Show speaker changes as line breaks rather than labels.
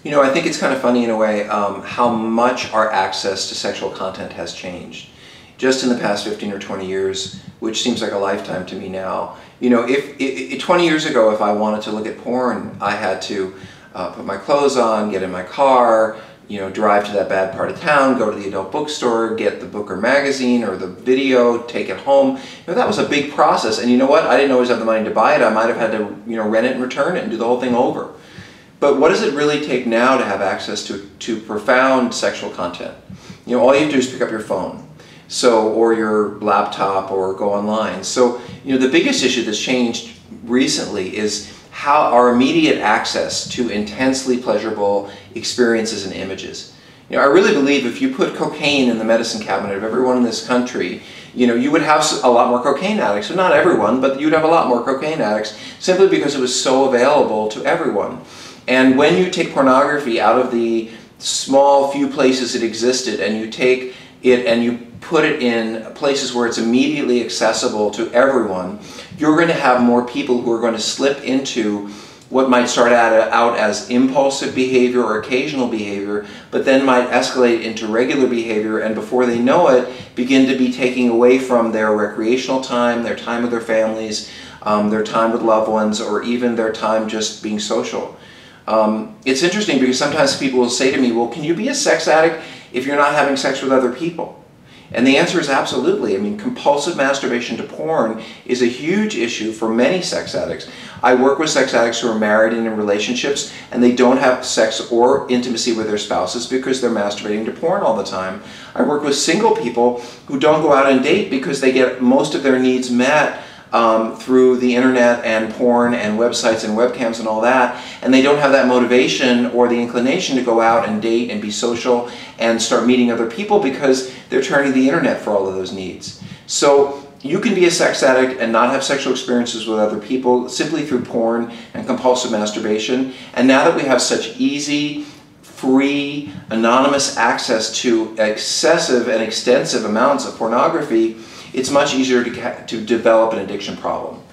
You know, I think it's kind of funny in a way how much our access to sexual content has changed. Just in the past 15 or 20 years, which seems like a lifetime to me now. You know, if 20 years ago, if I wanted to look at porn, I had to put my clothes on, get in my car, you know, drive to that bad part of town, go to the adult bookstore, get the book or magazine or the video, take it home. You know, that was a big process. And you know what? I didn't always have the money to buy it. I might have had to, you know, rent it and return it and do the whole thing over. But what does it really take now to have access to profound sexual content? You know, all you have to do is pick up your phone. So, or your laptop, or go online. So, you know, the biggest issue that's changed recently is how our immediate access to intensely pleasurable experiences and images. You know, I really believe if you put cocaine in the medicine cabinet of everyone in this country, you know, you would have a lot more cocaine addicts. So not everyone, but you'd have a lot more cocaine addicts simply because it was so available to everyone. And when you take pornography out of the small few places it existed and you take it and you put it in places where it's immediately accessible to everyone, you're going to have more people who are going to slip into what might start out as impulsive behavior or occasional behavior, but then might escalate into regular behavior, and before they know it, begin to be taking away from their recreational time, their time with their families, their time with loved ones, or even their time just being social. It's interesting because sometimes people will say to me, well, can you be a sex addict if you're not having sex with other people? And the answer is absolutely. I mean, compulsive masturbation to porn is a huge issue for many sex addicts. I work with sex addicts who are married and in relationships, and they don't have sex or intimacy with their spouses because they're masturbating to porn all the time. I work with single people who don't go out and date because they get most of their needs met through the internet and porn and websites and webcams and all that, and they don't have that motivation or the inclination to go out and date and be social and start meeting other people because they're turning to the internet for all of those needs. So you can be a sex addict and not have sexual experiences with other people simply through porn and compulsive masturbation. And now that we have such easy, free, anonymous access to excessive and extensive amounts of pornography, it's much easier to develop an addiction problem.